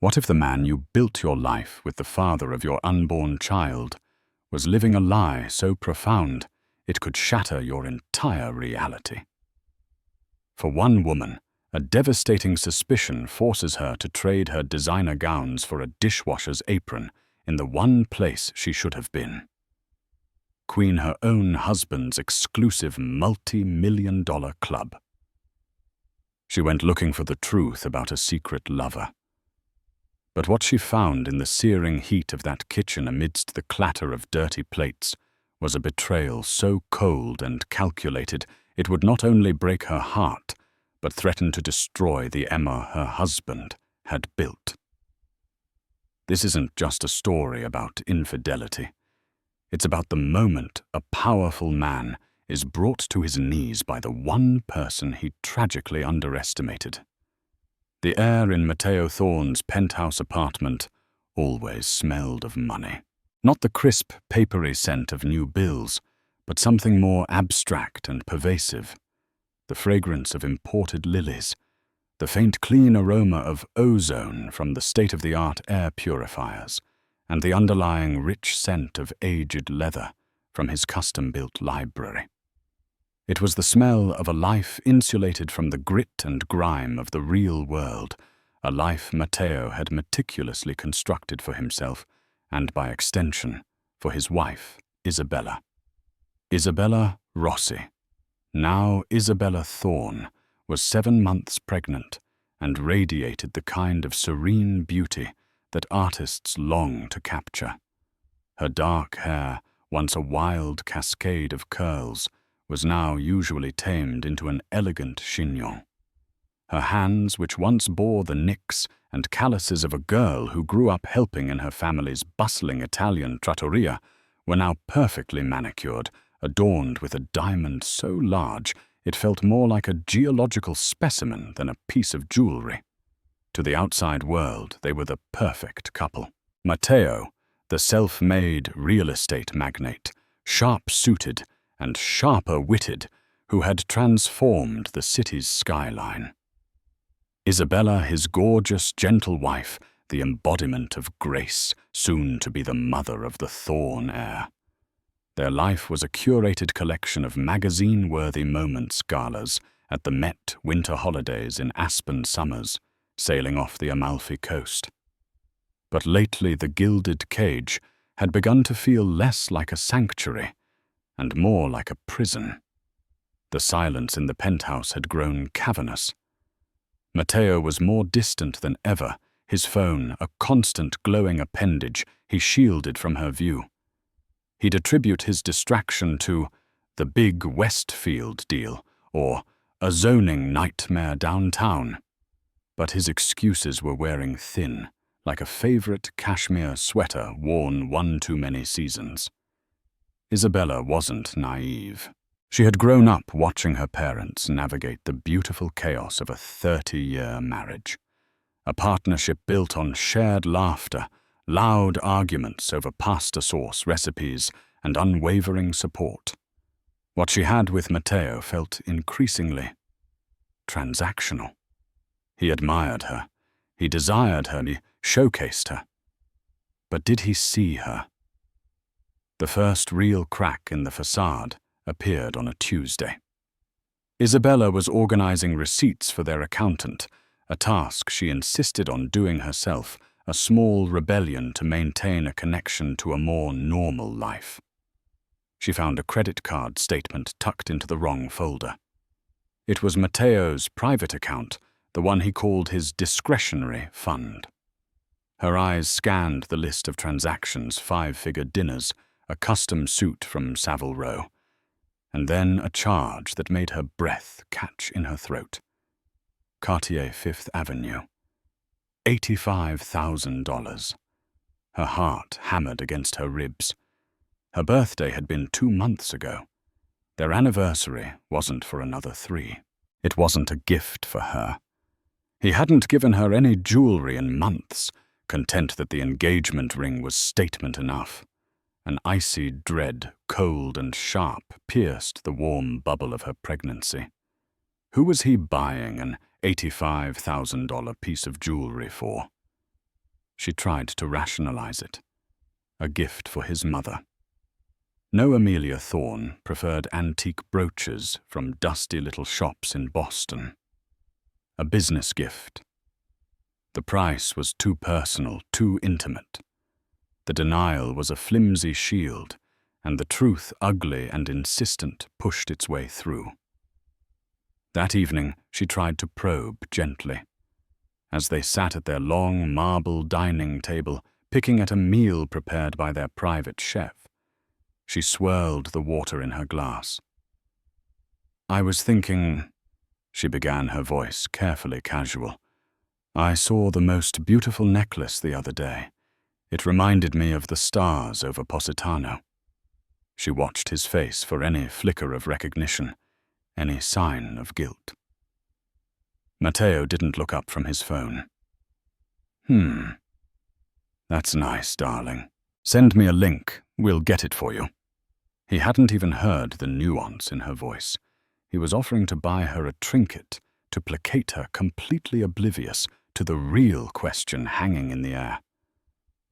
What if the man you built your life with, the father of your unborn child, was living a lie so profound it could shatter your entire reality? For one woman, a devastating suspicion forces her to trade her designer gowns for a dishwasher's apron in the one place she should have been. Queen her own husband's exclusive multi-million-dollar club. She went looking for the truth about a secret lover. But what she found in the searing heat of that kitchen amidst the clatter of dirty plates was a betrayal so cold and calculated it would not only break her heart, but threaten to destroy the Emma her husband had built. This isn't just a story about infidelity. It's about the moment a powerful man is brought to his knees by the one person he tragically underestimated. The air in Matteo Thorne's penthouse apartment always smelled of money. Not the crisp, papery scent of new bills, but something more abstract and pervasive. The fragrance of imported lilies, the faint clean aroma of ozone from the state-of-the-art air purifiers, and the underlying rich scent of aged leather from his custom-built library. It was the smell of a life insulated from the grit and grime of the real world, a life Matteo had meticulously constructed for himself and, by extension, for his wife, Isabella. Isabella Rossi. Now Isabella Thorne was 7 months pregnant and radiated the kind of serene beauty that artists long to capture. Her dark hair, once a wild cascade of curls, was now usually tamed into an elegant chignon. Her hands, which once bore the nicks and calluses of a girl who grew up helping in her family's bustling Italian trattoria, were now perfectly manicured, adorned with a diamond so large it felt more like a geological specimen than a piece of jewelry. To the outside world, they were the perfect couple. Matteo, the self-made real estate magnate, sharp-suited and sharper-witted, who had transformed the city's skyline. Isabella, his gorgeous, gentle wife, the embodiment of grace, soon to be the mother of the Thorne heir. Their life was a curated collection of magazine-worthy moments galas at the Met winter holidays in Aspen summers, sailing off the Amalfi coast. But lately the gilded cage had begun to feel less like a sanctuary and more like a prison. The silence in the penthouse had grown cavernous. Matteo was more distant than ever, his phone a constant glowing appendage he shielded from her view. He'd attribute his distraction to the big Westfield deal or a zoning nightmare downtown. But his excuses were wearing thin, like a favorite cashmere sweater worn one too many seasons. Isabella wasn't naive. She had grown up watching her parents navigate the beautiful chaos of a 30-year marriage, a partnership built on shared laughter, loud arguments over pasta sauce recipes, and unwavering support. What she had with Matteo felt increasingly transactional. He admired her, he desired her, he showcased her. But did he see her? The first real crack in the facade appeared on a Tuesday. Isabella was organizing receipts for their accountant, a task she insisted on doing herself, a small rebellion to maintain a connection to a more normal life. She found a credit card statement tucked into the wrong folder. It was Matteo's private account, the one he called his discretionary fund. Her eyes scanned the list of transactions, 5-figure dinners, a custom suit from Savile Row, and then a charge that made her breath catch in her throat. Cartier Fifth Avenue. $85,000. Her heart hammered against her ribs. Her birthday had been 2 months ago. Their anniversary wasn't for another 3. It wasn't a gift for her. He hadn't given her any jewelry in months, content that the engagement ring was statement enough. An icy dread, cold and sharp, pierced the warm bubble of her pregnancy. Who was he buying an $85,000 piece of jewelry for? She tried to rationalize it. A gift for his mother. No Amelia Thorne preferred antique brooches from dusty little shops in Boston. A business gift. The price was too personal, too intimate. The denial was a flimsy shield, and the truth, ugly and insistent, pushed its way through. That evening, she tried to probe gently. As they sat at their long marble dining table, picking at a meal prepared by their private chef, she swirled the water in her glass. "I was thinking," she began, her voice carefully casual. "I saw the most beautiful necklace the other day. It reminded me of the stars over Positano." She watched his face for any flicker of recognition, any sign of guilt. Matteo didn't look up from his phone. That's nice, darling. Send me a link. We'll get it for you." He hadn't even heard the nuance in her voice. He was offering to buy her a trinket, to placate her, completely oblivious to the real question hanging in the air.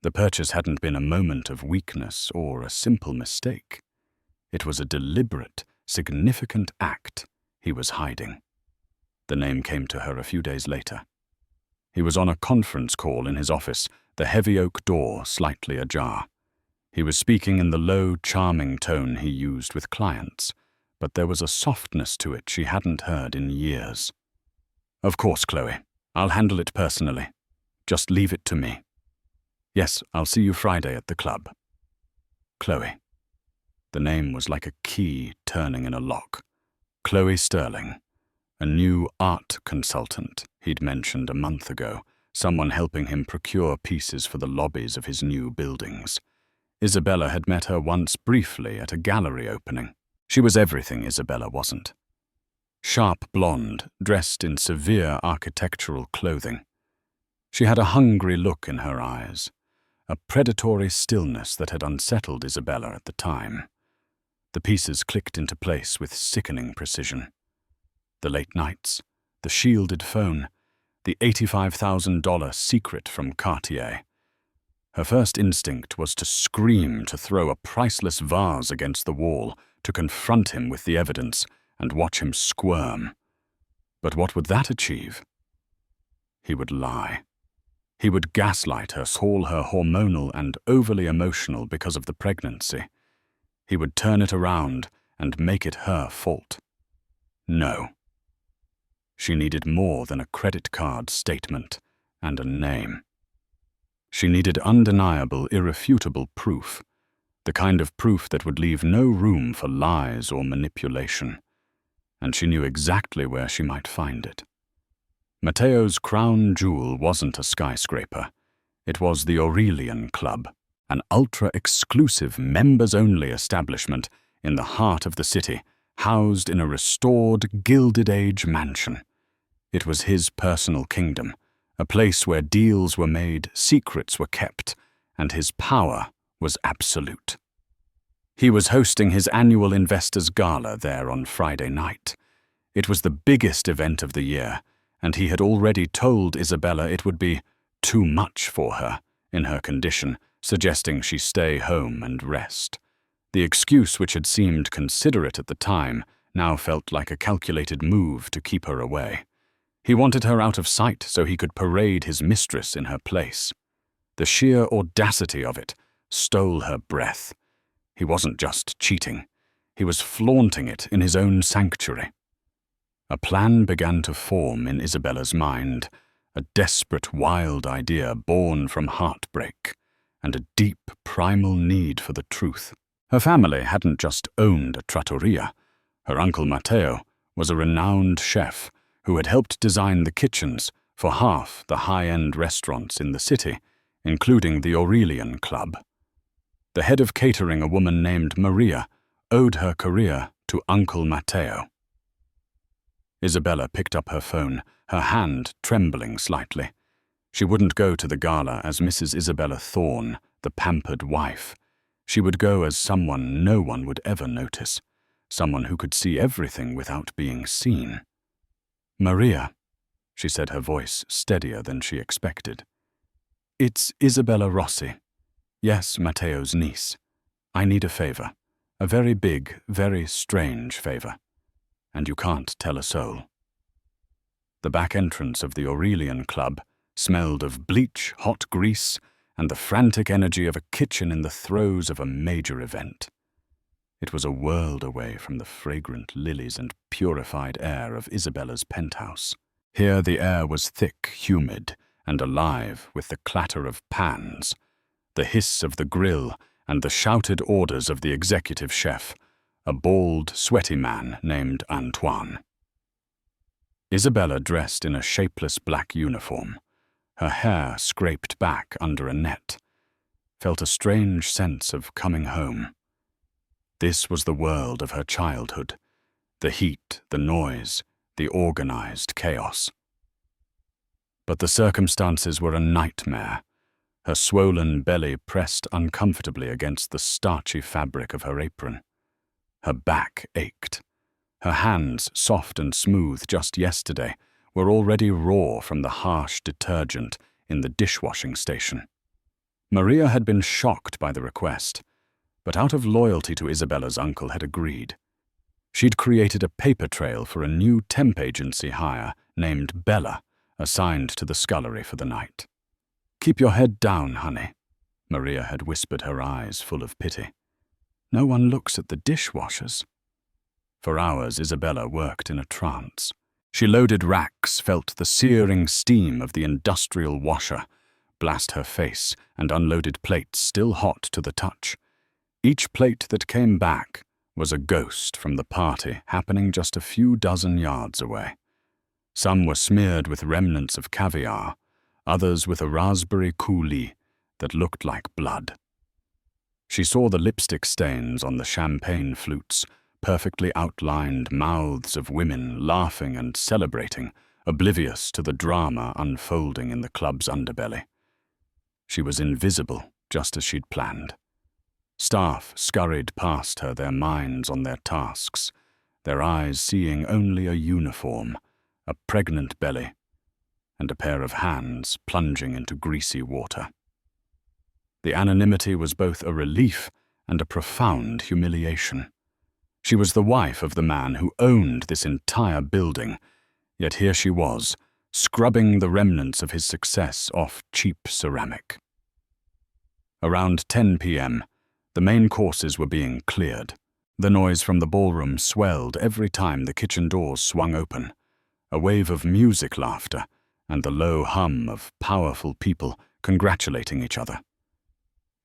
The purchase hadn't been a moment of weakness or a simple mistake. It was a deliberate, significant act he was hiding. The name came to her a few days later. He was on a conference call in his office, the heavy oak door slightly ajar. He was speaking in the low, charming tone he used with clients, but there was a softness to it she hadn't heard in years. "Of course, Chloe. I'll handle it personally. Just leave it to me. Yes, I'll see you Friday at the club. Chloe." The name was like a key turning in a lock. Chloe Sterling, a new art consultant he'd mentioned a month ago, someone helping him procure pieces for the lobbies of his new buildings. Isabella had met her once briefly at a gallery opening. She was everything Isabella wasn't. Sharp blonde, dressed in severe architectural clothing. She had a hungry look in her eyes, a predatory stillness that had unsettled Isabella at the time. The pieces clicked into place with sickening precision. The late nights, the shielded phone, the $85,000 secret from Cartier. Her first instinct was to scream, to throw a priceless vase against the wall, to confront him with the evidence and watch him squirm. But what would that achieve? He would lie. He would gaslight her, call her hormonal and overly emotional because of the pregnancy. He would turn it around and make it her fault. No. She needed more than a credit card statement and a name. She needed undeniable, irrefutable proof, the kind of proof that would leave no room for lies or manipulation. And she knew exactly where she might find it. Matteo's crown jewel wasn't a skyscraper. It was the Aurelian Club, an ultra-exclusive, members-only establishment in the heart of the city, housed in a restored, Gilded Age mansion. It was his personal kingdom, a place where deals were made, secrets were kept, and his power was absolute. He was hosting his annual Investors' Gala there on Friday night. It was the biggest event of the year, and he had already told Isabella it would be too much for her, in her condition, suggesting she stay home and rest. The excuse, which had seemed considerate at the time, now felt like a calculated move to keep her away. He wanted her out of sight so he could parade his mistress in her place. The sheer audacity of it stole her breath. He wasn't just cheating. He was flaunting it in his own sanctuary. A plan began to form in Isabella's mind, a desperate, wild idea born from heartbreak and a deep, primal need for the truth. Her family hadn't just owned a trattoria. Her uncle Matteo was a renowned chef who had helped design the kitchens for half the high-end restaurants in the city, including the Aurelian Club. The head of catering, a woman named Maria, owed her career to Uncle Matteo. Isabella picked up her phone, her hand trembling slightly. She wouldn't go to the gala as Mrs. Isabella Thorne, the pampered wife. She would go as someone no one would ever notice, someone who could see everything without being seen. "Maria," she said, her voice steadier than she expected. It's Isabella Rossi. Yes, Matteo's niece. I need a favor. A very big, very strange favor. And you can't tell a soul. The back entrance of the Aurelian Club smelled of bleach, hot grease, and the frantic energy of a kitchen in the throes of a major event. It was a world away from the fragrant lilies and purified air of Isabella's penthouse. Here the air was thick, humid, and alive with the clatter of pans, the hiss of the grill, and the shouted orders of the executive chef, a bald, sweaty man named Antoine. Isabella, dressed in a shapeless black uniform, her hair scraped back under a net, felt a strange sense of coming home. This was the world of her childhood, the heat, the noise, the organized chaos. But the circumstances were a nightmare. Her swollen belly pressed uncomfortably against the starchy fabric of her apron. Her back ached. Her hands, soft and smooth just yesterday, were already raw from the harsh detergent in the dishwashing station. Maria had been shocked by the request, but out of loyalty to Isabella's uncle had agreed. She'd created a paper trail for a new temp agency hire named Bella, assigned to the scullery for the night. "Keep your head down, honey," Maria had whispered, her eyes full of pity. "No one looks at the dishwashers." For hours, Isabella worked in a trance. She loaded racks, felt the searing steam of the industrial washer blast her face, and unloaded plates still hot to the touch. Each plate that came back was a ghost from the party happening just a few dozen yards away. Some were smeared with remnants of caviar, others with a raspberry coulis that looked like blood. She saw the lipstick stains on the champagne flutes, perfectly outlined mouths of women laughing and celebrating, oblivious to the drama unfolding in the club's underbelly. She was invisible, just as she'd planned. Staff scurried past her, their minds on their tasks, their eyes seeing only a uniform, a pregnant belly, and a pair of hands plunging into greasy water. The anonymity was both a relief and a profound humiliation. She was the wife of the man who owned this entire building, yet here she was, scrubbing the remnants of his success off cheap ceramic. Around 10 p.m., the main courses were being cleared. The noise from the ballroom swelled every time the kitchen doors swung open, a wave of music laughter and the low hum of powerful people congratulating each other.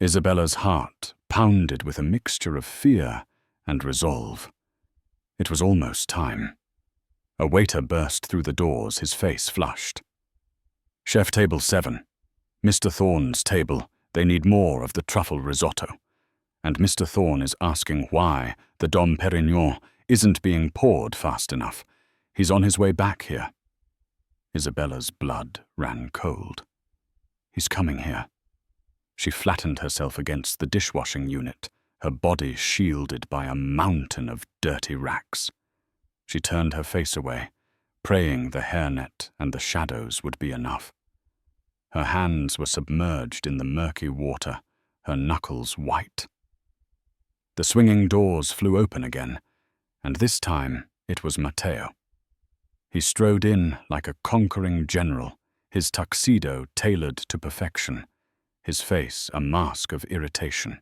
Isabella's heart pounded with a mixture of fear and resolve. It was almost time. A waiter burst through the doors, his face flushed. "Chef table 7. Mr. Thorne's table. They need more of the truffle risotto. And Mr. Thorne is asking why the Dom Perignon isn't being poured fast enough. He's on his way back here." Isabella's blood ran cold. "He's coming here." She flattened herself against the dishwashing unit, her body shielded by a mountain of dirty racks. She turned her face away, praying the hairnet and the shadows would be enough. Her hands were submerged in the murky water, her knuckles white. The swinging doors flew open again, and this time it was Matteo. He strode in like a conquering general, his tuxedo tailored to perfection, his face a mask of irritation.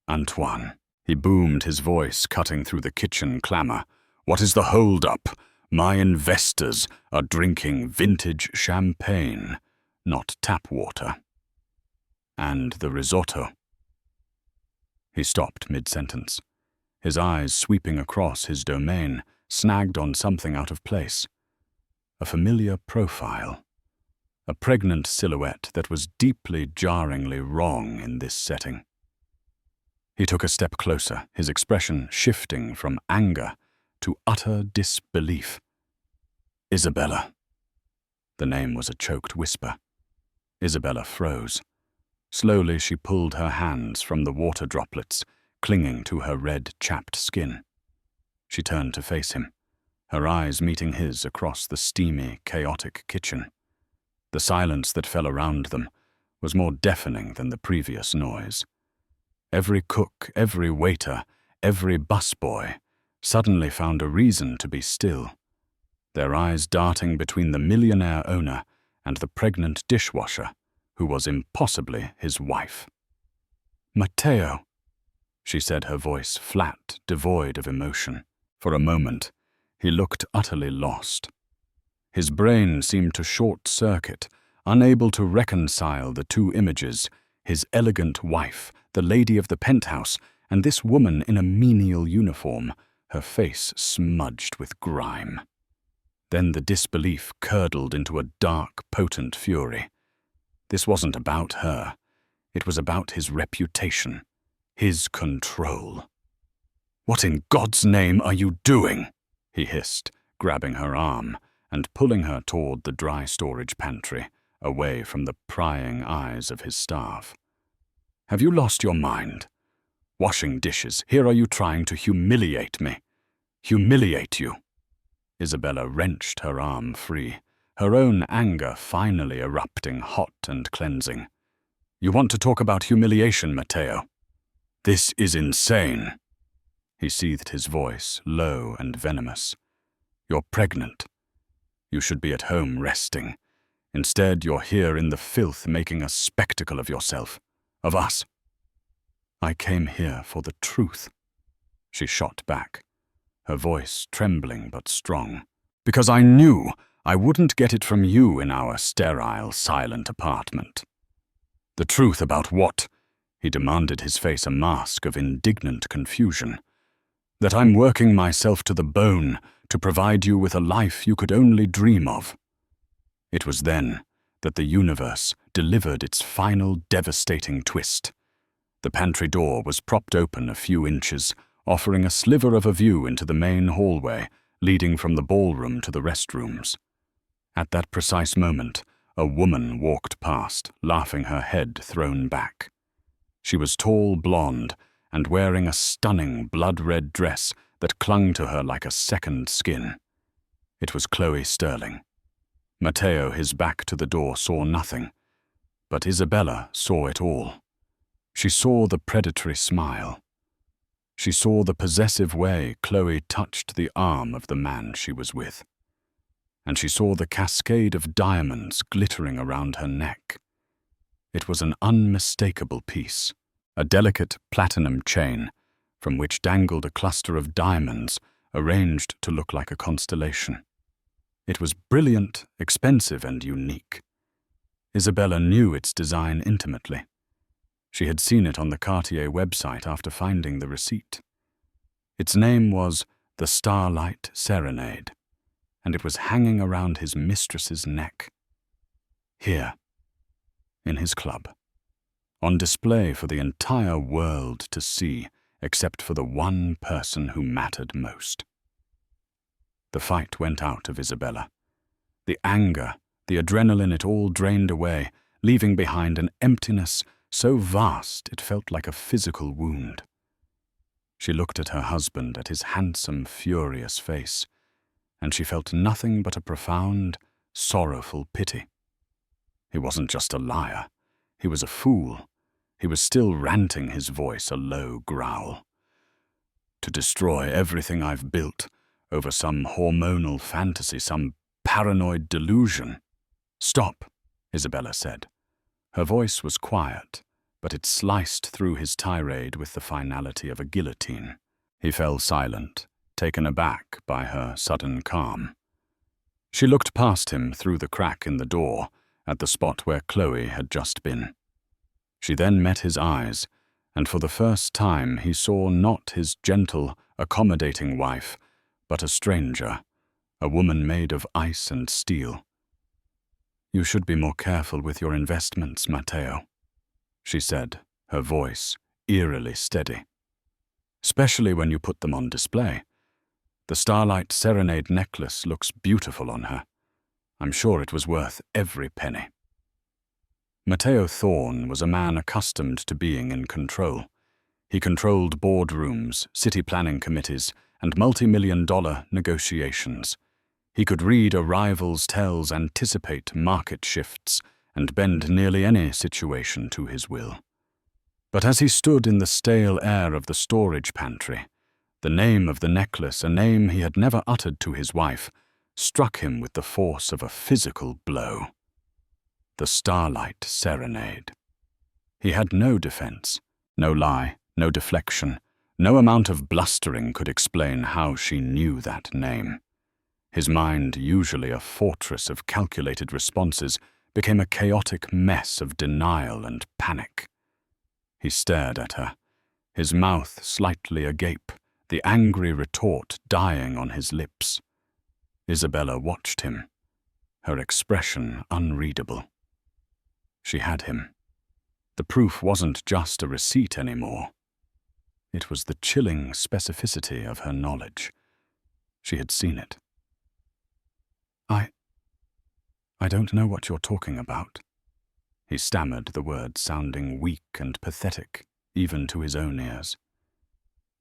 "Antoine," he boomed, his voice cutting through the kitchen clamor. "What is the hold-up? My investors are drinking vintage champagne, not tap water. And the risotto." He stopped mid-sentence, his eyes sweeping across his domain, snagged on something out of place. A familiar profile. A pregnant silhouette that was deeply, jarringly wrong in this setting. He took a step closer, his expression shifting from anger to utter disbelief. "Isabella." The name was a choked whisper. Isabella froze. Slowly she pulled her hands from the water droplets, clinging to her red, chapped skin. She turned to face him, her eyes meeting his across the steamy, chaotic kitchen. The silence that fell around them was more deafening than the previous noise. Every cook, every waiter, every busboy suddenly found a reason to be still, their eyes darting between the millionaire owner and the pregnant dishwasher, who was impossibly his wife. "Matteo," she said, her voice flat, devoid of emotion. For a moment, he looked utterly lost. His brain seemed to short-circuit, unable to reconcile the two images, his elegant wife, the lady of the penthouse, and this woman in a menial uniform, her face smudged with grime. Then the disbelief curdled into a dark, potent fury. This wasn't about her. It was about his reputation, his control. "What in God's name are you doing?" he hissed, grabbing her arm and pulling her toward the dry storage pantry, away from the prying eyes of his staff. "Have you lost your mind? Washing dishes, here are you trying to humiliate me. Humiliate you." Isabella wrenched her arm free, her own anger finally erupting hot and cleansing. "You want to talk about humiliation, Matteo? This is insane." He seethed his voice, low and venomous. "You're pregnant. You should be at home resting. Instead, you're here in the filth making a spectacle of yourself, of us." "I came here for the truth," she shot back, her voice trembling but strong. "Because I knew I wouldn't get it from you in our sterile, silent apartment." "The truth about what?" he demanded, his face a mask of indignant confusion. "That I'm working myself to the bone to provide you with a life you could only dream of." It was then that the universe delivered its final devastating twist. The pantry door was propped open a few inches, offering a sliver of a view into the main hallway leading from the ballroom to the restrooms. At that precise moment, a woman walked past, laughing, her head thrown back. She was tall, blonde, and wearing a stunning blood-red dress that clung to her like a second skin. It was Chloe Sterling. Matteo, his back to the door, saw nothing, but Isabella saw it all. She saw the predatory smile. She saw the possessive way Chloe touched the arm of the man she was with. And she saw the cascade of diamonds glittering around her neck. It was an unmistakable piece, a delicate platinum chain from which dangled a cluster of diamonds arranged to look like a constellation. It was brilliant, expensive, and unique. Isabella knew its design intimately. She had seen it on the Cartier website after finding the receipt. Its name was the Starlight Serenade, and it was hanging around his mistress's neck. Here, in his club, on display for the entire world to see, except for the one person who mattered most. The fight went out of Isabella. The anger, the adrenaline, it all drained away, leaving behind an emptiness so vast it felt like a physical wound. She looked at her husband, at his handsome, furious face, and she felt nothing but a profound, sorrowful pity. He wasn't just a liar. He was a fool. He was still ranting, his voice a low growl. To destroy everything I've built over some hormonal fantasy, some paranoid delusion. "Stop," Isabella said. Her voice was quiet, but it sliced through his tirade with the finality of a guillotine. He fell silent, taken aback by her sudden calm. She looked past him through the crack in the door at the spot where Chloe had just been. She then met his eyes, and for the first time he saw not his gentle, accommodating wife, but a stranger, a woman made of ice and steel. "You should be more careful with your investments, Matteo," she said, her voice eerily steady. "Especially when you put them on display. The Starlight Serenade necklace looks beautiful on her. I'm sure it was worth every penny." Matteo Thorne was a man accustomed to being in control. He controlled boardrooms, city planning committees, and multi-million-dollar negotiations. He could read a rival's tells, anticipate market shifts, and bend nearly any situation to his will. But as he stood in the stale air of the storage pantry, the name of the necklace, a name he had never uttered to his wife, struck him with the force of a physical blow. The Starlight Serenade. He had no defense, no lie, no deflection. No amount of blustering could explain how she knew that name. His mind, usually a fortress of calculated responses, became a chaotic mess of denial and panic. He stared at her, his mouth slightly agape, the angry retort dying on his lips. Isabella watched him, her expression unreadable. She had him. The proof wasn't just a receipt anymore. It was the chilling specificity of her knowledge. She had seen it. I don't know what you're talking about. He stammered the words, sounding weak and pathetic, even to his own ears.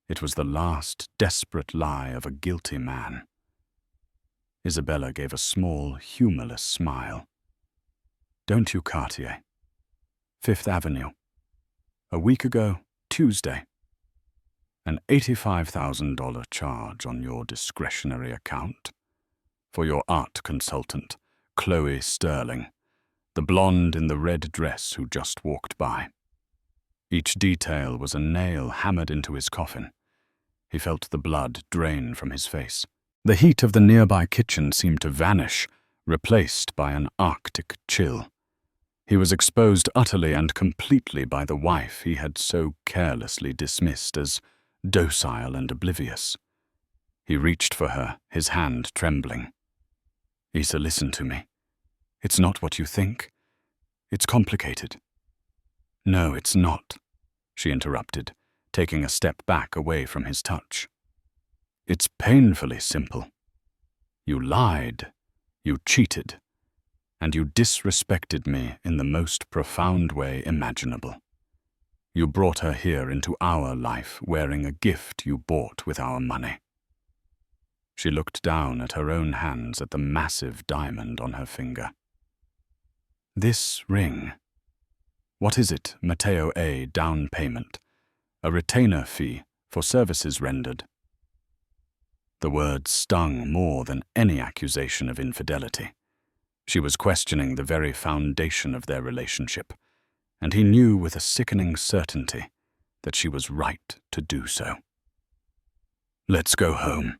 It was the last desperate lie of a guilty man. Isabella gave a small, humorless smile. Don't you, Cartier? 5th Avenue. A week ago, Tuesday. An $85,000 charge on your discretionary account. For your art consultant, Chloe Sterling, the blonde in the red dress who just walked by. Each detail was a nail hammered into his coffin. He felt the blood drain from his face. The heat of the nearby kitchen seemed to vanish, replaced by an Arctic chill. He was exposed utterly and completely by the wife he had so carelessly dismissed as docile and oblivious. He reached for her, his hand trembling. Isa, listen to me. It's not what you think. It's complicated. No, it's not, she interrupted, taking a step back away from his touch. It's painfully simple. You lied, you cheated, and you disrespected me in the most profound way imaginable. You brought her here into our life wearing a gift you bought with our money. She looked down at her own hands at the massive diamond on her finger. This ring. What is it, Matteo A. down payment? A retainer fee for services rendered. The words stung more than any accusation of infidelity. She was questioning the very foundation of their relationship, and he knew with a sickening certainty that she was right to do so. Let's go home,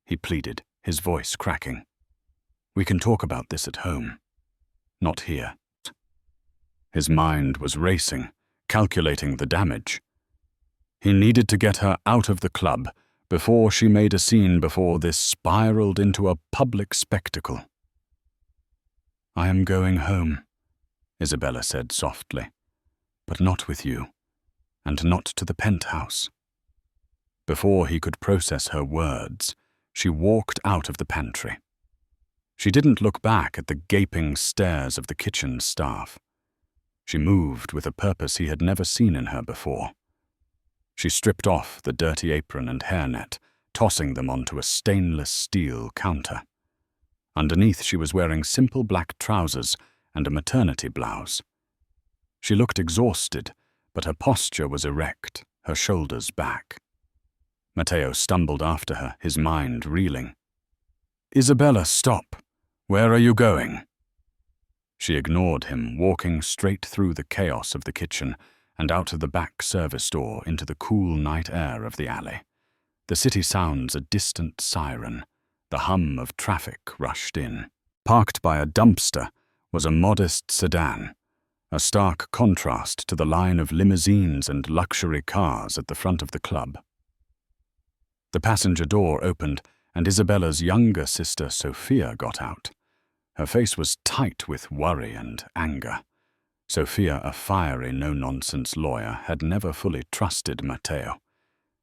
he pleaded, his voice cracking. We can talk about this at home, not here. His mind was racing, calculating the damage. He needed to get her out of the club before she made a scene, before this spiraled into a public spectacle. I am going home, Isabella said softly, but not with you, and not to the penthouse. Before he could process her words, she walked out of the pantry. She didn't look back at the gaping stares of the kitchen staff. She moved with a purpose he had never seen in her before. She stripped off the dirty apron and hairnet, tossing them onto a stainless steel counter. Underneath, she was wearing simple black trousers and a maternity blouse. She looked exhausted, but her posture was erect, her shoulders back. Matteo stumbled after her, his mind reeling. Isabella, stop! Where are you going? She ignored him, walking straight through the chaos of the kitchen and out of the back service door into the cool night air of the alley. The city sounds a distant siren. The hum of traffic rushed in. Parked by a dumpster was a modest sedan, a stark contrast to the line of limousines and luxury cars at the front of the club. The passenger door opened, and Isabella's younger sister Sophia got out. Her face was tight with worry and anger. Sophia, a fiery, no-nonsense lawyer, had never fully trusted Matteo.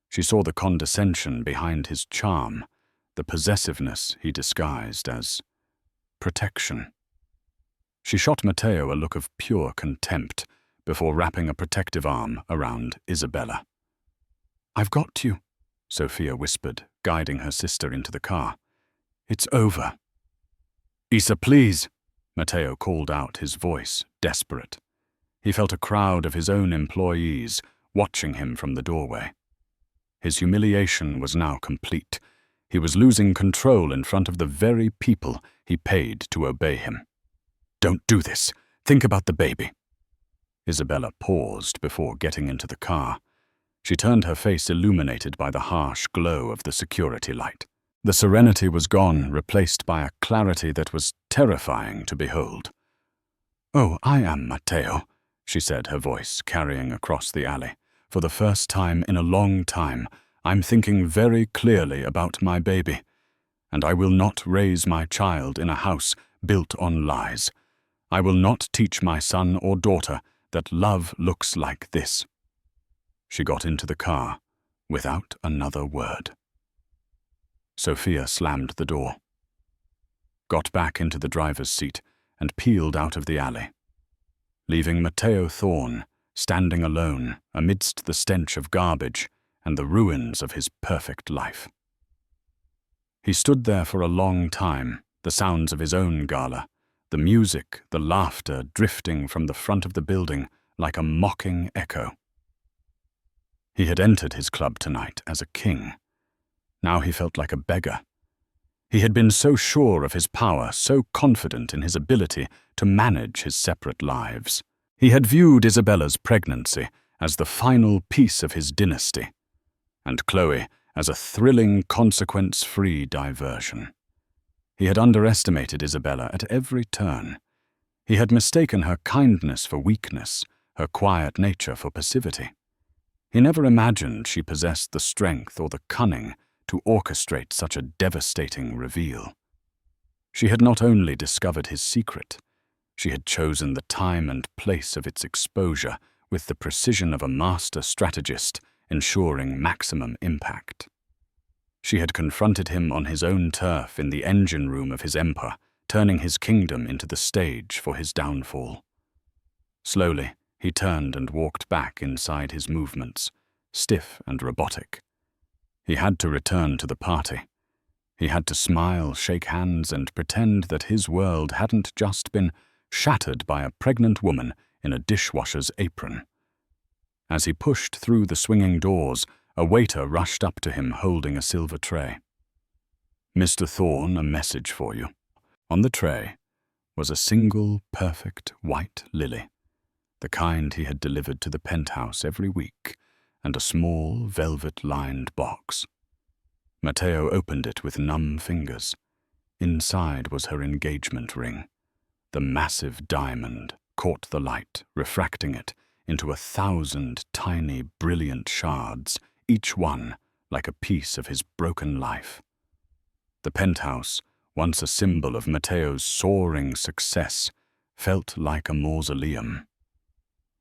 She saw the condescension behind his charm, the possessiveness he disguised as protection. She shot Matteo a look of pure contempt before wrapping a protective arm around Isabella. I've got you, Sophia whispered, guiding her sister into the car. It's over. Isa, please, Matteo called out, his voice desperate. He felt a crowd of his own employees watching him from the doorway. His humiliation was now complete. He was losing control in front of the very people he paid to obey him. Don't do this. Think about the baby. Isabella paused before getting into the car. She turned, her face illuminated by the harsh glow of the security light. The serenity was gone, replaced by a clarity that was terrifying to behold. "Oh, I am Matteo," she said, her voice carrying across the alley. "For the first time in a long time, I'm thinking very clearly about my baby, and I will not raise my child in a house built on lies. I will not teach my son or daughter that love looks like this." She got into the car without another word. Sophia slammed the door, got back into the driver's seat, and peeled out of the alley, leaving Matteo Thorne standing alone amidst the stench of garbage and the ruins of his perfect life. He stood there for a long time, the sounds of his own gala, the music, the laughter drifting from the front of the building like a mocking echo. He had entered his club tonight as a king. Now he felt like a beggar. He had been so sure of his power, so confident in his ability to manage his separate lives. He had viewed Isabella's pregnancy as the final piece of his dynasty, and Chloe as a thrilling, consequence-free diversion. He had underestimated Isabella at every turn. He had mistaken her kindness for weakness, her quiet nature for passivity. He never imagined she possessed the strength or the cunning to orchestrate such a devastating reveal. She had not only discovered his secret, she had chosen the time and place of its exposure with the precision of a master strategist, ensuring maximum impact. She had confronted him on his own turf in the engine room of his empire, turning his kingdom into the stage for his downfall. Slowly, he turned and walked back inside his movements, stiff and robotic. He had to return to the party. He had to smile, shake hands, and pretend that his world hadn't just been shattered by a pregnant woman in a dishwasher's apron. As he pushed through the swinging doors, a waiter rushed up to him holding a silver tray. "Mr. Thorne, a message for you." On the tray was a single, perfect white lily, the kind he had delivered to the penthouse every week, and a small, velvet-lined box. Matteo opened it with numb fingers. Inside was her engagement ring. The massive diamond caught the light, refracting it into 1,000 tiny, brilliant shards, each one like a piece of his broken life. The penthouse, once a symbol of Matteo's soaring success, felt like a mausoleum.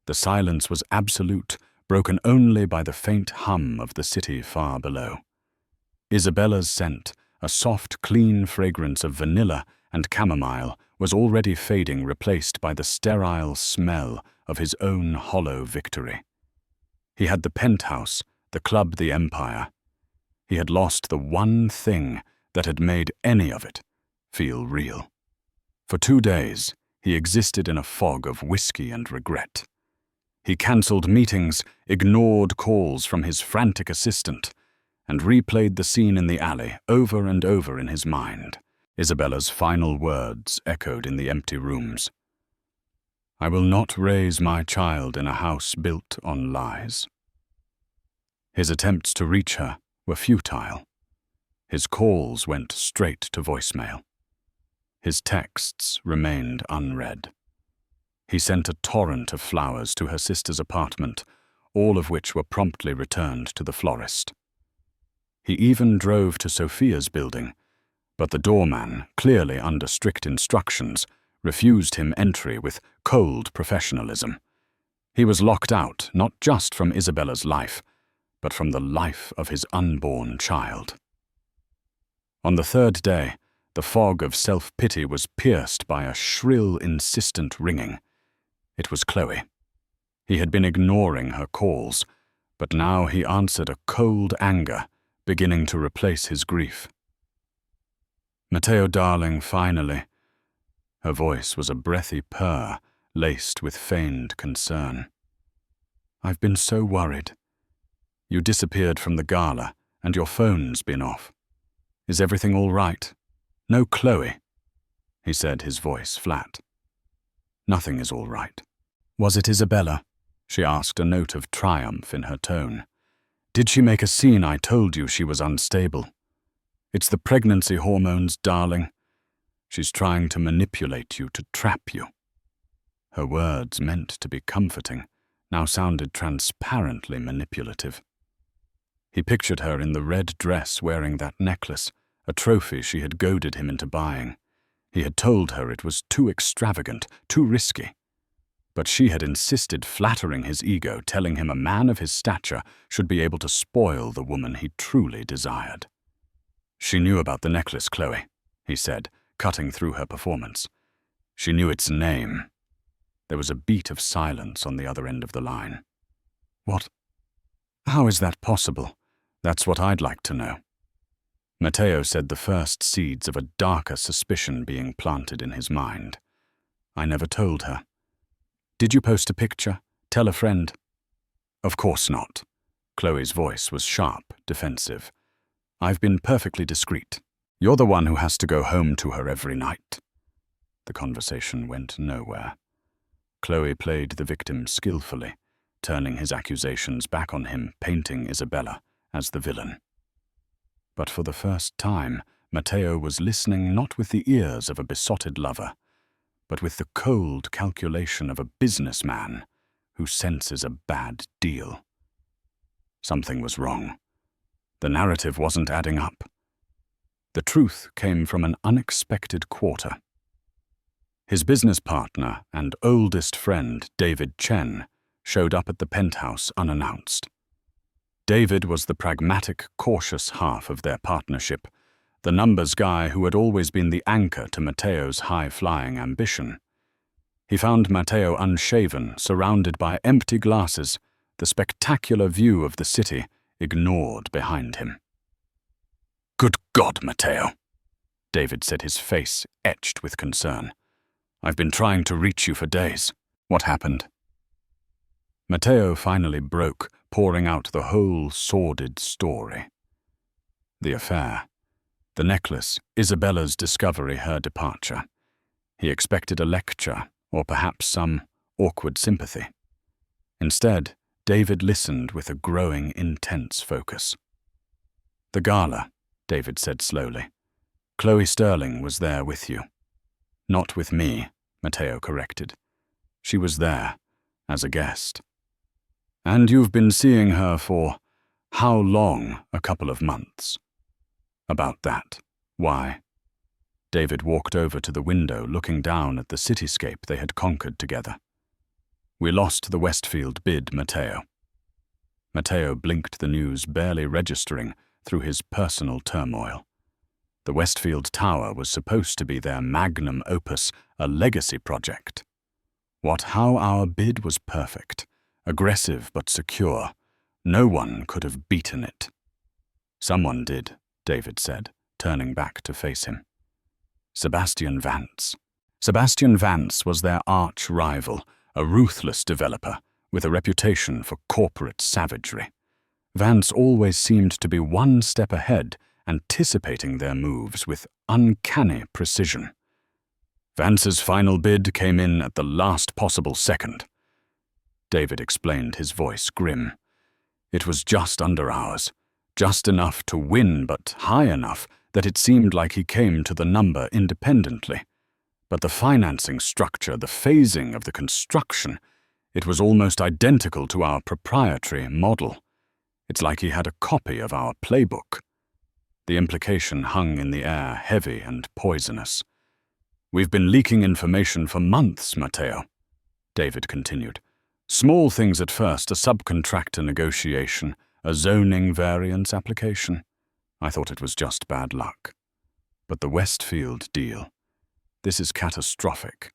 The silence was absolute, broken only by the faint hum of the city far below. Isabella's scent, a soft, clean fragrance of vanilla and chamomile, was already fading, replaced by the sterile smell of his own hollow victory. He had the penthouse, the club, the empire. He had lost the one thing that had made any of it feel real. For 2 days, he existed in a fog of whiskey and regret. He cancelled meetings, ignored calls from his frantic assistant, and replayed the scene in the alley over and over in his mind. Isabella's final words echoed in the empty rooms. "I will not raise my child in a house built on lies." His attempts to reach her were futile. His calls went straight to voicemail. His texts remained unread. He sent a torrent of flowers to her sister's apartment, all of which were promptly returned to the florist. He even drove to Sophia's building, but the doorman, clearly under strict instructions, refused him entry with cold professionalism. He was locked out not just from Isabella's life, but from the life of his unborn child. On the 3rd day, the fog of self-pity was pierced by a shrill, insistent ringing. It was Chloe. He had been ignoring her calls, but now he answered a cold anger, beginning to replace his grief. Matteo, darling, finally. Her voice was a breathy purr, laced with feigned concern. I've been so worried. You disappeared from the gala, and your phone's been off. Is everything all right? No Chloe, he said, his voice flat. Nothing is all right. Was it Isabella? She asked, a note of triumph in her tone. Did she make a scene? I told you she was unstable. It's the pregnancy hormones, darling. She's trying to manipulate you, to trap you. Her words, meant to be comforting, now sounded transparently manipulative. He pictured her in the red dress wearing that necklace, a trophy she had goaded him into buying. He had told her it was too extravagant, too risky. But she had insisted, flattering his ego, telling him a man of his stature should be able to spoil the woman he truly desired. She knew about the necklace, Chloe, he said, cutting through her performance. She knew its name. There was a beat of silence on the other end of the line. What? How is that possible? That's what I'd like to know. Matteo said, the first seeds of a darker suspicion being planted in his mind. I never told her. Did you post a picture? Tell a friend? Of course not. Chloe's voice was sharp, defensive. I've been perfectly discreet. You're the one who has to go home to her every night. The conversation went nowhere. Chloe played the victim skillfully, turning his accusations back on him, painting Isabella as the villain. But for the first time, Matteo was listening not with the ears of a besotted lover, but with the cold calculation of a businessman who senses a bad deal. Something was wrong. The narrative wasn't adding up. The truth came from an unexpected quarter. His business partner and oldest friend, David Chen, showed up at the penthouse unannounced. David was the pragmatic, cautious half of their partnership, the numbers guy who had always been the anchor to Matteo's high-flying ambition. He found Matteo unshaven, surrounded by empty glasses, the spectacular view of the city ignored behind him. Good God, Matteo, David said, his face etched with concern. I've been trying to reach you for days. What happened? Matteo finally broke, pouring out the whole sordid story. The affair. The necklace, Isabella's discovery, her departure. He expected a lecture, or perhaps some awkward sympathy. Instead, David listened with a growing, intense focus. The gala, David said slowly. Chloe Sterling was there with you. Not with me, Matteo corrected. She was there, as a guest. And you've been seeing her for how long? A couple of months. About that. Why? David walked over to the window, looking down at the cityscape they had conquered together. We lost the Westfield bid, Matteo. Matteo blinked the news, barely registering through his personal turmoil. The Westfield Tower was supposed to be their magnum opus, a legacy project. How our bid was perfect, aggressive but secure. No one could have beaten it. Someone did, David said, turning back to face him. Sebastian Vance. Sebastian Vance was their arch-rival, a ruthless developer with a reputation for corporate savagery. Vance always seemed to be one step ahead, anticipating their moves with uncanny precision. Vance's final bid came in at the last possible second. David explained, his voice grim. It was just under ours, just enough to win, but high enough that it seemed like he came to the number independently. But the financing structure, the phasing of the construction, it was almost identical to our proprietary model. It's like he had a copy of our playbook. The implication hung in the air, heavy and poisonous. We've been leaking information for months, Matteo, David continued. Small things at first, a subcontractor negotiation, a zoning variance application. I thought it was just bad luck. But the Westfield deal, this is catastrophic.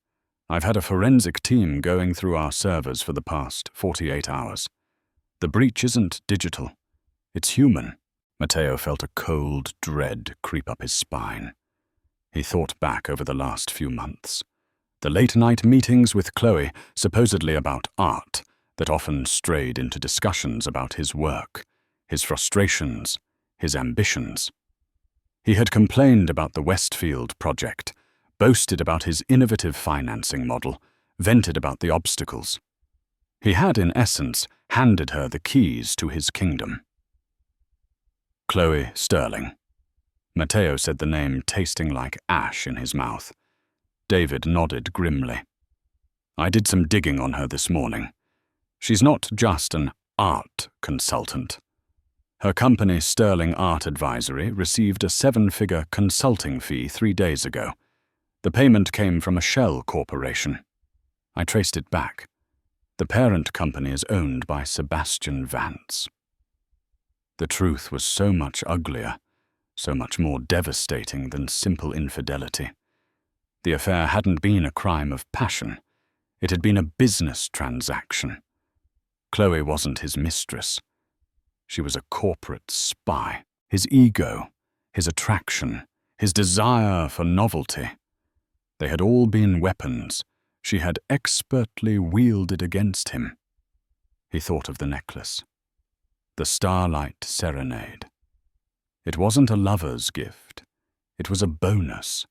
I've had a forensic team going through our servers for the past 48 hours. The breach isn't digital. It's human. Matteo felt a cold dread creep up his spine. He thought back over the last few months. The late-night meetings with Chloe, supposedly about art, that often strayed into discussions about his work, his frustrations, his ambitions. He had complained about the Westfield project, boasted about his innovative financing model, vented about the obstacles. He had, in essence, handed her the keys to his kingdom. Chloe Sterling. Matteo said the name, tasting like ash in his mouth. David nodded grimly. I did some digging on her this morning. She's not just an art consultant. Her company, Sterling Art Advisory, received a 7-figure consulting fee 3 days ago. The payment came from a shell corporation. I traced it back. The parent company is owned by Sebastian Vance. The truth was so much uglier, so much more devastating than simple infidelity. The affair hadn't been a crime of passion. It had been a business transaction. Chloe wasn't his mistress. She was a corporate spy. His ego, his attraction, his desire for novelty. They had all been weapons she had expertly wielded against him. He thought of the necklace. The Starlight Serenade. It wasn't a lover's gift. It was a bonus,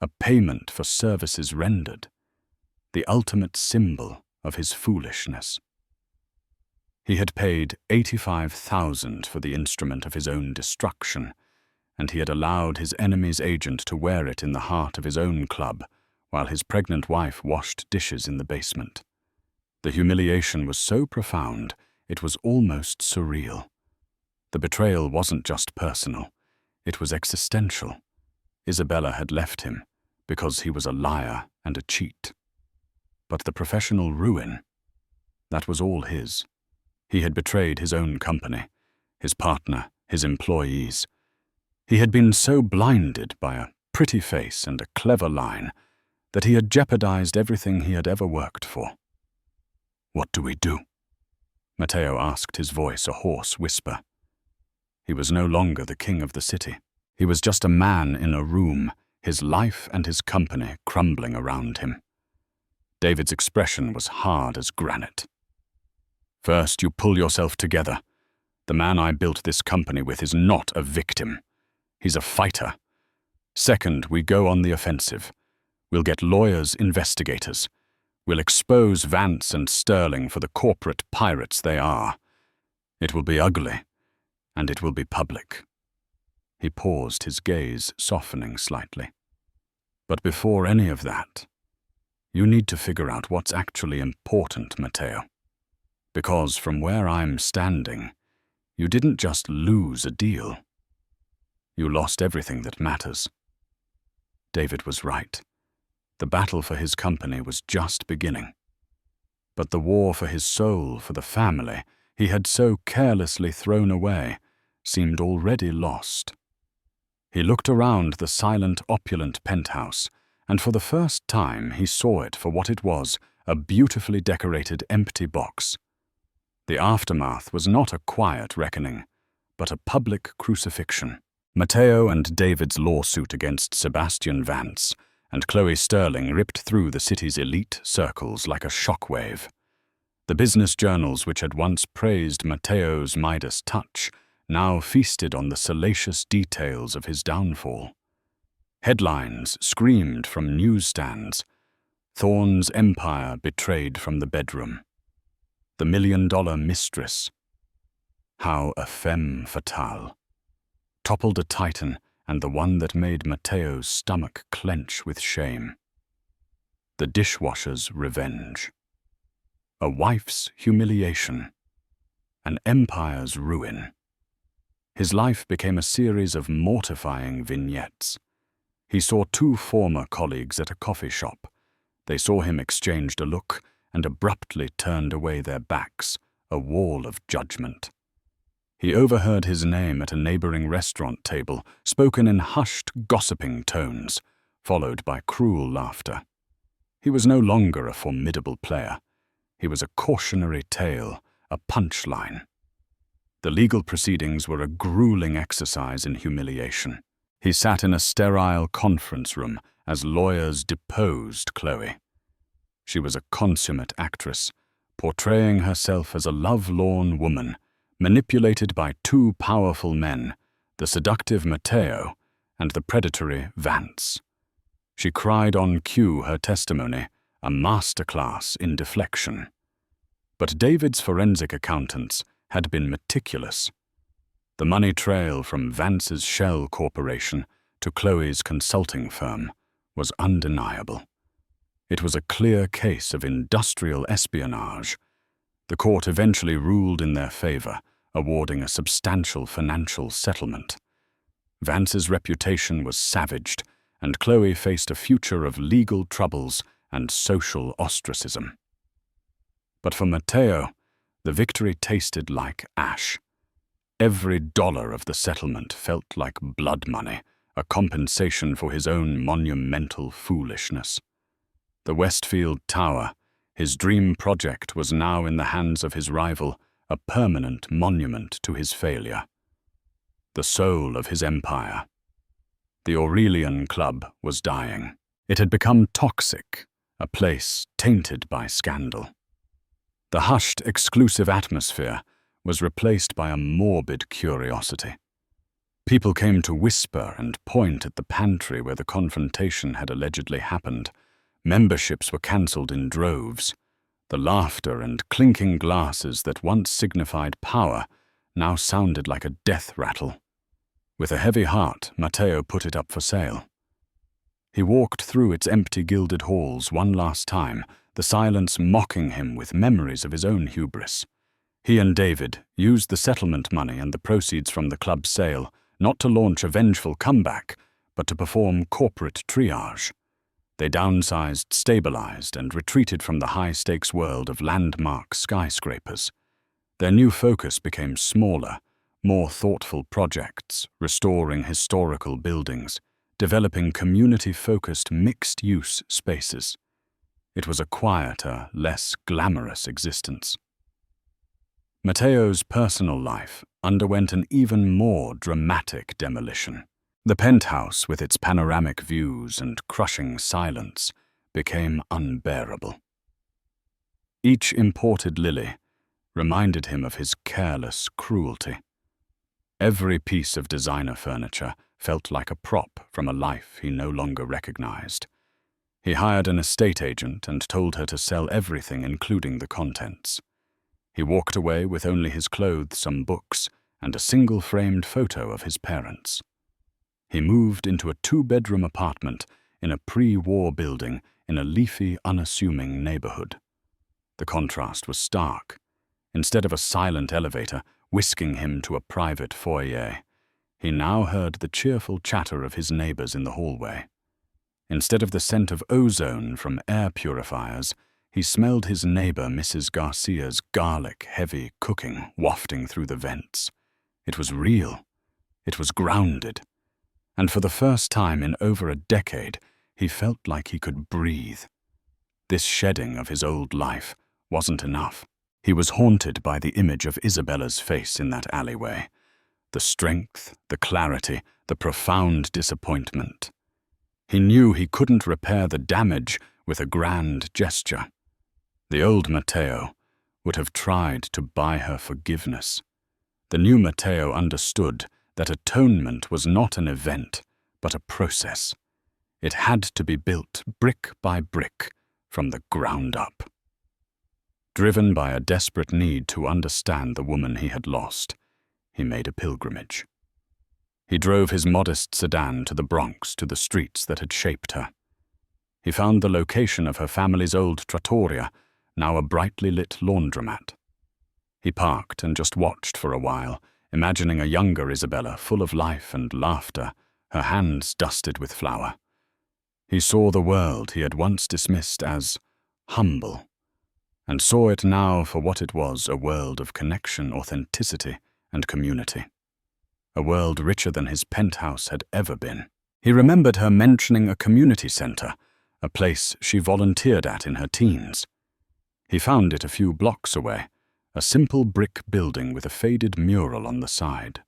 a payment for services rendered, the ultimate symbol of his foolishness. He had paid $85,000 for the instrument of his own destruction, and he had allowed his enemy's agent to wear it in the heart of his own club while his pregnant wife washed dishes in the basement. The humiliation was so profound, it was almost surreal. The betrayal wasn't just personal, it was existential. Isabella had left him because he was a liar and a cheat. But the professional ruin, that was all his. He had betrayed his own company, his partner, his employees. He had been so blinded by a pretty face and a clever line that he had jeopardized everything he had ever worked for. What do we do? Matteo asked, his voice a hoarse whisper. He was no longer the king of the city. He was just a man in a room, his life and his company crumbling around him. David's expression was hard as granite. First, you pull yourself together. The man I built this company with is not a victim. He's a fighter. Second, we go on the offensive. We'll get lawyers, investigators. We'll expose Vance and Sterling for the corporate pirates they are. It will be ugly, and it will be public. He paused, his gaze softening slightly. But before any of that, you need to figure out what's actually important, Matteo. Because from where I'm standing, you didn't just lose a deal. You lost everything that matters. David was right. The battle for his company was just beginning. But the war for his soul, for the family he had so carelessly thrown away, seemed already lost. He looked around the silent, opulent penthouse, and for the first time he saw it for what it was, a beautifully decorated empty box. The aftermath was not a quiet reckoning, but a public crucifixion. Matteo and David's lawsuit against Sebastian Vance and Chloe Sterling ripped through the city's elite circles like a shockwave. The business journals which had once praised Matteo's Midas touch now feasted on the salacious details of his downfall. Headlines screamed from newsstands. Thorne's empire betrayed from the bedroom. The $1 million mistress. How a femme fatale. Toppled a titan, and the one that made Matteo's stomach clench with shame. The dishwasher's revenge. A wife's humiliation. An empire's ruin. His life became a series of mortifying vignettes. He saw 2 former colleagues at a coffee shop. They saw him, exchanged a look, and abruptly turned away their backs, a wall of judgment. He overheard his name at a neighboring restaurant table, spoken in hushed, gossiping tones, followed by cruel laughter. He was no longer a formidable player. He was a cautionary tale, a punchline. The legal proceedings were a grueling exercise in humiliation. He sat in a sterile conference room as lawyers deposed Chloe. She was a consummate actress, portraying herself as a lovelorn woman, manipulated by two powerful men, the seductive Matteo and the predatory Vance. She cried on cue her testimony, a masterclass in deflection. But David's forensic accountants had been meticulous. The money trail from Vance's Shell Corporation to Chloe's consulting firm was undeniable. It was a clear case of industrial espionage. The court eventually ruled in their favor, awarding a substantial financial settlement. Vance's reputation was savaged, and Chloe faced a future of legal troubles and social ostracism. But for Matteo, the victory tasted like ash. Every dollar of the settlement felt like blood money, a compensation for his own monumental foolishness. The Westfield Tower, his dream project, was now in the hands of his rival, a permanent monument to his failure. The soul of his empire. The Aurelian Club was dying. It had become toxic, a place tainted by scandal. The hushed, exclusive atmosphere was replaced by a morbid curiosity. People came to whisper and point at the pantry where the confrontation had allegedly happened. Memberships were cancelled in droves. The laughter and clinking glasses that once signified power now sounded like a death rattle. With a heavy heart, Matteo put it up for sale. He walked through its empty gilded halls one last time, the silence mocking him with memories of his own hubris. He and David used the settlement money and the proceeds from the club's sale not to launch a vengeful comeback, but to perform corporate triage. They downsized, stabilized, and retreated from the high-stakes world of landmark skyscrapers. Their new focus became smaller, more thoughtful projects, restoring historical buildings, developing community-focused mixed-use spaces. It was a quieter, less glamorous existence. Matteo's personal life underwent an even more dramatic demolition. The penthouse, with its panoramic views and crushing silence, became unbearable. Each imported lily reminded him of his careless cruelty. Every piece of designer furniture felt like a prop from a life he no longer recognized. He hired an estate agent and told her to sell everything, including the contents. He walked away with only his clothes, some books, and a single framed photo of his parents. He moved into a 2-bedroom apartment in a pre-war building in a leafy, unassuming neighborhood. The contrast was stark. Instead of a silent elevator whisking him to a private foyer, he now heard the cheerful chatter of his neighbors in the hallway. Instead of the scent of ozone from air purifiers, he smelled his neighbor Mrs. Garcia's garlic-heavy cooking wafting through the vents. It was real. It was grounded. And for the first time in over a decade, he felt like he could breathe. This shedding of his old life wasn't enough. He was haunted by the image of Isabella's face in that alleyway. The strength, the clarity, the profound disappointment. He knew he couldn't repair the damage with a grand gesture. The old Matteo would have tried to buy her forgiveness. The new Matteo understood that atonement was not an event, but a process. It had to be built brick by brick from the ground up. Driven by a desperate need to understand the woman he had lost, he made a pilgrimage. He drove his modest sedan to the Bronx, to the streets that had shaped her. He found the location of her family's old trattoria, now a brightly lit laundromat. He parked and just watched for a while, imagining a younger Isabella full of life and laughter, her hands dusted with flour. He saw the world he had once dismissed as humble, and saw it now for what it was, a world of connection, authenticity, and community. A world richer than his penthouse had ever been. He remembered her mentioning a community center, a place she volunteered at in her teens. He found it a few blocks away, a simple brick building with a faded mural on the side.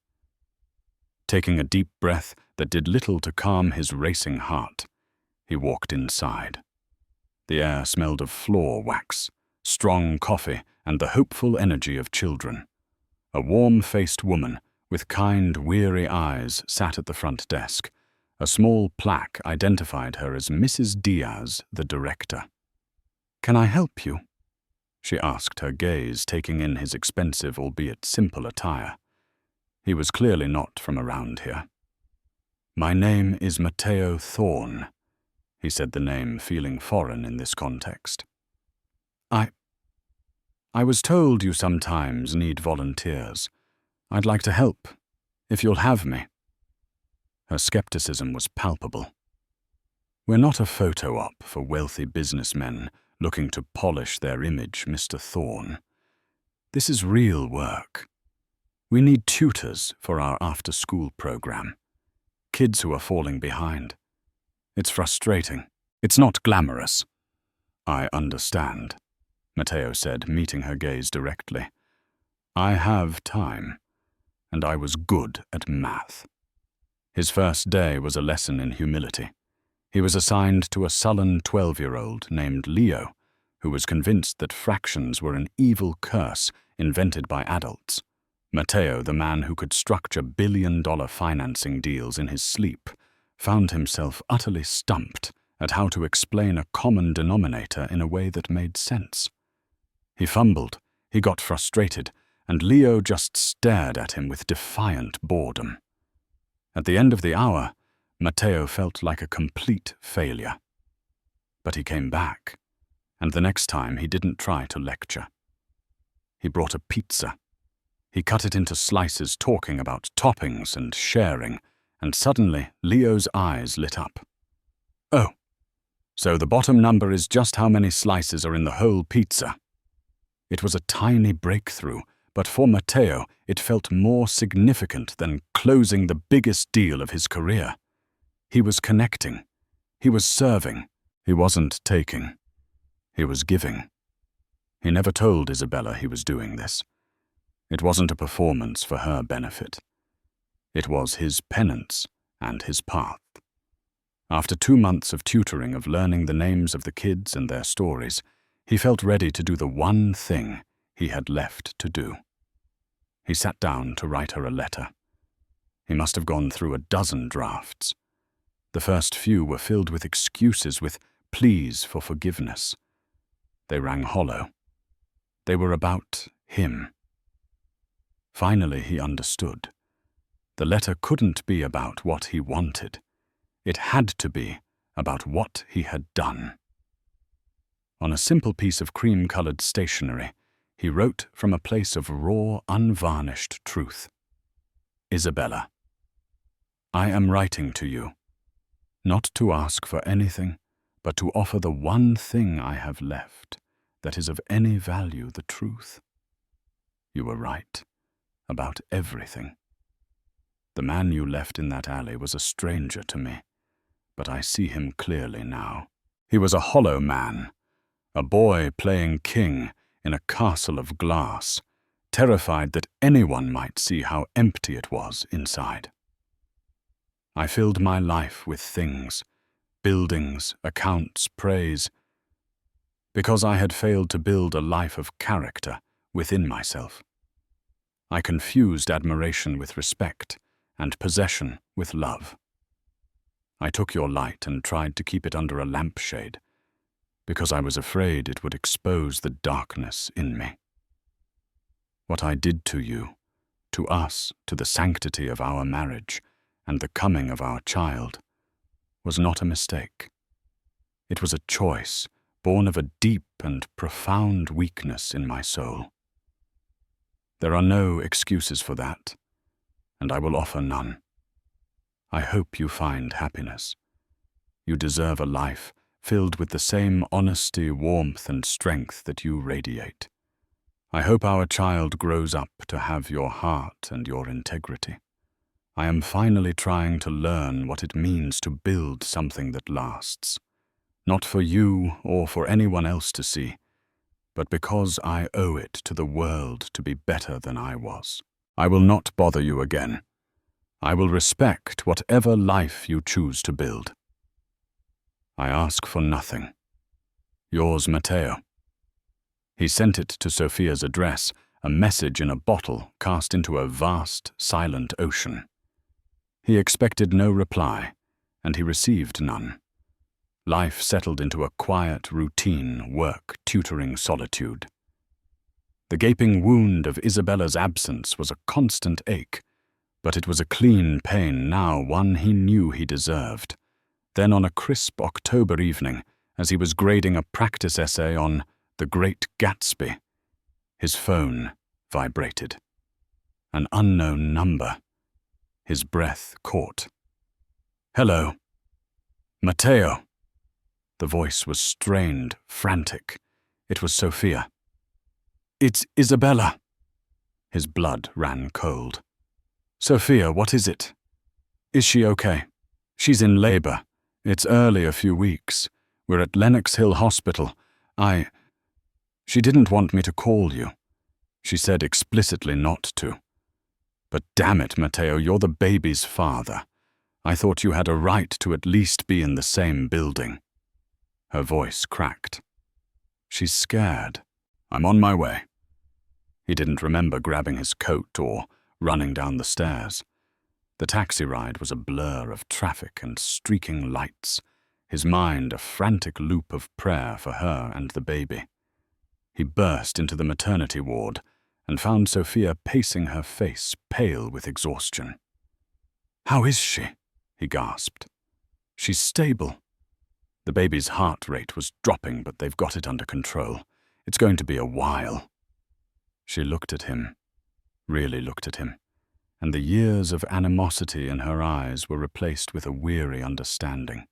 Taking a deep breath, that did little to calm his racing heart. He walked inside. The air smelled of floor wax, strong coffee, and the hopeful energy of children. A warm-faced woman with kind, weary eyes sat at the front desk. A small plaque identified her as Mrs. Diaz, the director. "Can I help you?" she asked, her gaze taking in his expensive, albeit simple attire. He was clearly not from around here. "My name is Matteo Thorne," he said, the name feeling foreign in this context. I was told you sometimes need volunteers. I'd like to help, if you'll have me." Her skepticism was palpable. "We're not a photo op for wealthy businessmen looking to polish their image, Mr. Thorne. This is real work. We need tutors for our after-school program. Kids who are falling behind. It's frustrating. It's not glamorous." "I understand," Matteo said, meeting her gaze directly. "I have time, and I was good at math." His first day was a lesson in humility. He was assigned to a sullen 12-year-old named Leo, who was convinced that fractions were an evil curse invented by adults. Matteo, the man who could structure billion-dollar financing deals in his sleep, found himself utterly stumped at how to explain a common denominator in a way that made sense. He fumbled, he got frustrated, and Leo just stared at him with defiant boredom. At the end of the hour, Matteo felt like a complete failure. But he came back, and the next time he didn't try to lecture. He brought a pizza. He cut it into slices, talking about toppings and sharing, and suddenly Leo's eyes lit up. "Oh, so the bottom number is just how many slices are in the whole pizza." It was a tiny breakthrough, but for Matteo it felt more significant than closing the biggest deal of his career. He was connecting. He was serving. He wasn't taking. He was giving. He never told Isabella he was doing this. It wasn't a performance for her benefit. It was his penance and his path. After 2 months of tutoring, of learning the names of the kids and their stories, he felt ready to do the one thing he had left to do. He sat down to write her a letter. He must have gone through a dozen drafts. The first few were filled with excuses, with pleas for forgiveness. They rang hollow. They were about him. Finally, he understood. The letter couldn't be about what he wanted. It had to be about what he had done. On a simple piece of cream-colored stationery, he wrote from a place of raw, unvarnished truth. "Isabella, I am writing to you, not to ask for anything, but to offer the one thing I have left that is of any value, the truth. You were right about everything. The man you left in that alley was a stranger to me, but I see him clearly now. He was a hollow man, a boy playing king in a castle of glass, terrified that anyone might see how empty it was inside. I filled my life with things, buildings, accounts, praise, because I had failed to build a life of character within myself. I confused admiration with respect and possession with love. I took your light and tried to keep it under a lampshade, because I was afraid it would expose the darkness in me. What I did to you, to us, to the sanctity of our marriage and the coming of our child, was not a mistake. It was a choice born of a deep and profound weakness in my soul. There are no excuses for that, and I will offer none. I hope you find happiness. You deserve a life filled with the same honesty, warmth, and strength that you radiate. I hope our child grows up to have your heart and your integrity. I am finally trying to learn what it means to build something that lasts, not for you or for anyone else to see, but because I owe it to the world to be better than I was. I will not bother you again. I will respect whatever life you choose to build. I ask for nothing. Yours, Matteo. He sent it to Sophia's address, a message in a bottle cast into a vast, silent ocean. He expected no reply, and he received none. Life settled into a quiet, routine, work-tutoring solitude. The gaping wound of Isabella's absence was a constant ache, but it was a clean pain now, one he knew he deserved. Then on a crisp October evening, as he was grading a practice essay on The Great Gatsby, his phone vibrated. An unknown number. His breath caught. "Hello. Matteo." The voice was strained, frantic. It was Sophia. "It's Isabella." His blood ran cold. "Sophia, what is it? Is she okay?" "She's in labor. It's early a few weeks. We're at Lenox Hill Hospital. She didn't want me to call you. She said explicitly not to. But damn it, Matteo, you're the baby's father. I thought you had a right to at least be in the same building." Her voice cracked. "She's scared. I'm on my way." He didn't remember grabbing his coat or running down the stairs. The taxi ride was a blur of traffic and streaking lights, his mind a frantic loop of prayer for her and the baby. He burst into the maternity ward and found Sophia pacing, her face pale with exhaustion. "How is she?" he gasped. "She's stable." The baby's heart rate was dropping, but they've got it under control. It's going to be a while. She looked at him, really looked at him, and the years of animosity in her eyes were replaced with a weary understanding.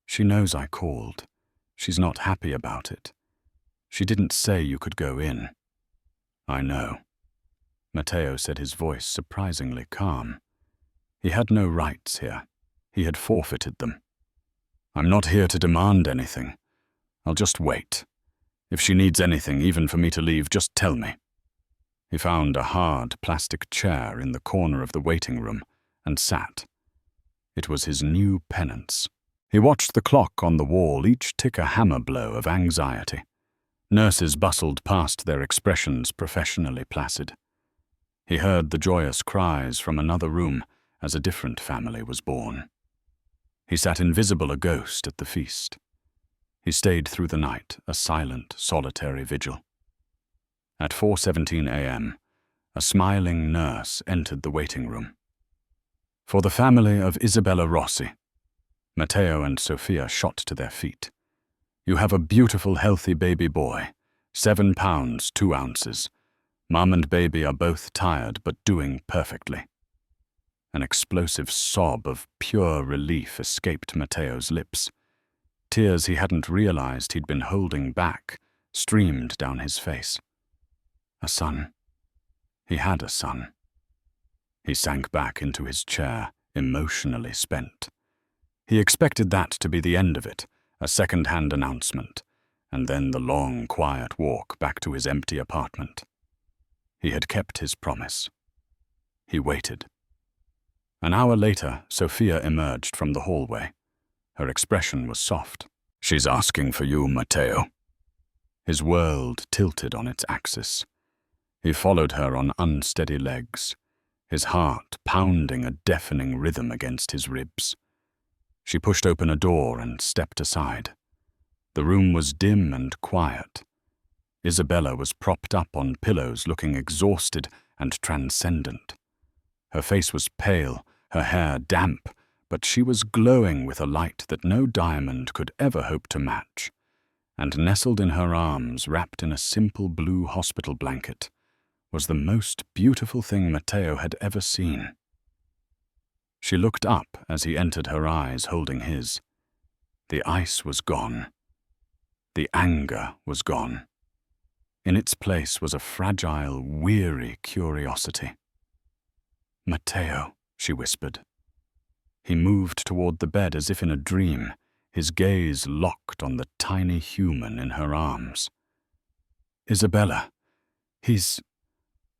"She knows I called. She's not happy about it. She didn't say you could go in." "I know." Matteo said, his voice surprisingly calm. He had no rights here. He had forfeited them. "I'm not here to demand anything. I'll just wait. If she needs anything, even for me to leave, just tell me." He found a hard plastic chair in the corner of the waiting room and sat. It was his new penance. He watched the clock on the wall each tick a hammer blow of anxiety. Nurses bustled past, their expressions professionally placid. He heard the joyous cries from another room as a different family was born. He sat invisible, a ghost at the feast. He stayed through the night, a silent, solitary vigil. At 4:17 a.m., a smiling nurse entered the waiting room. "For the family of Isabella Rossi." Matteo and Sophia shot to their feet. "You have a beautiful, healthy baby boy, 7 pounds, 2 ounces. Mom and baby are both tired, but doing perfectly." An explosive sob of pure relief escaped Matteo's lips. Tears he hadn't realized he'd been holding back streamed down his face. A son. He had a son. He sank back into his chair, emotionally spent. He expected that to be the end of it, a second-hand announcement, and then the long, quiet walk back to his empty apartment. He had kept his promise. He waited. An hour later, Sophia emerged from the hallway. Her expression was soft. "She's asking for you, Matteo." His world tilted on its axis. He followed her on unsteady legs, his heart pounding a deafening rhythm against his ribs. She pushed open a door and stepped aside. The room was dim and quiet. Isabella was propped up on pillows, looking exhausted and transcendent. Her face was pale, her hair damp, but she was glowing with a light that no diamond could ever hope to match. And nestled in her arms, wrapped in a simple blue hospital blanket, was the most beautiful thing Matteo had ever seen. She looked up as he entered, her eyes holding his. The ice was gone. The anger was gone. In its place was a fragile, weary curiosity. "Matteo," she whispered. He moved toward the bed as if in a dream, his gaze locked on the tiny human in her arms. "Isabella, he's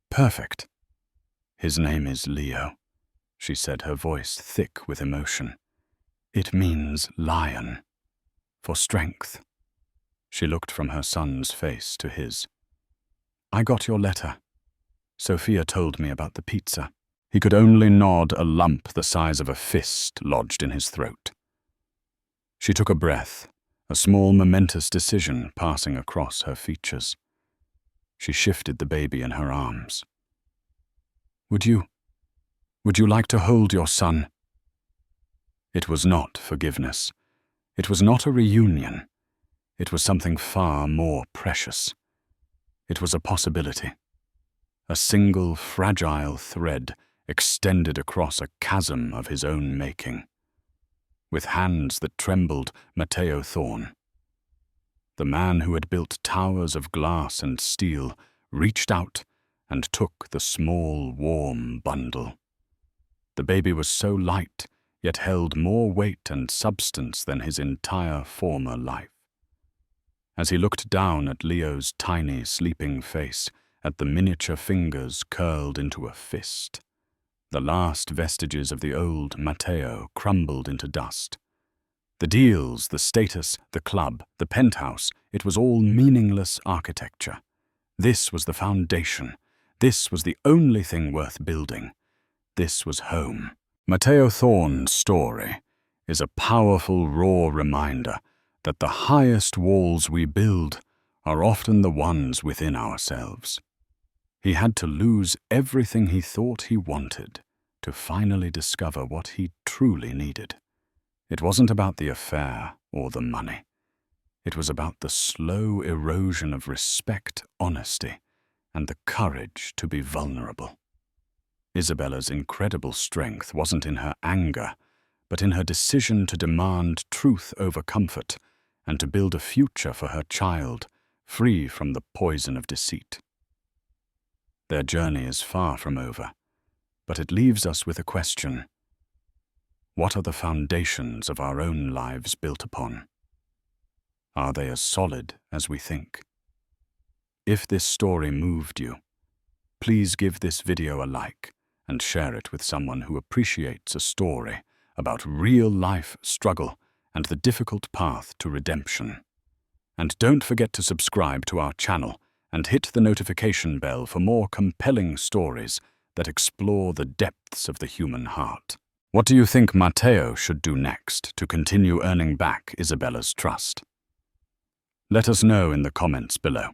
perfect. His name is Leo. she said, her voice thick with emotion. "It means lion, for strength." She looked from her son's face to his. "I got your letter. Sophia told me about the pizza." He could only nod, a lump the size of a fist lodged in his throat. She took a breath, a small momentous decision passing across her features. She shifted the baby in her arms. Would you like to hold your son?" It was not forgiveness. It was not a reunion. It was something far more precious. It was a possibility. A single fragile thread extended across a chasm of his own making. With hands that trembled, Matteo Thorne, the man who had built towers of glass and steel, reached out and took the small, warm bundle. The baby was so light, yet held more weight and substance than his entire former life. As he looked down at Leo's tiny, sleeping face, at the miniature fingers curled into a fist, the last vestiges of the old Matteo crumbled into dust. The deals, the status, the club, the penthouse, it was all meaningless architecture. This was the foundation. This was the only thing worth building. This was home. Matteo Thorne's story is a powerful, raw reminder that the highest walls we build are often the ones within ourselves. He had to lose everything he thought he wanted to finally discover what he truly needed. It wasn't about the affair or the money. It was about the slow erosion of respect, honesty, and the courage to be vulnerable. Isabella's incredible strength wasn't in her anger, but in her decision to demand truth over comfort and to build a future for her child, free from the poison of deceit. Their journey is far from over, but it leaves us with a question. What are the foundations of our own lives built upon? Are they as solid as we think? If this story moved you, please give this video a like and share it with someone who appreciates a story about real-life struggle and the difficult path to redemption. And don't forget to subscribe to our channel and hit the notification bell for more compelling stories that explore the depths of the human heart. What do you think Matteo should do next to continue earning back Isabella's trust? Let us know in the comments below.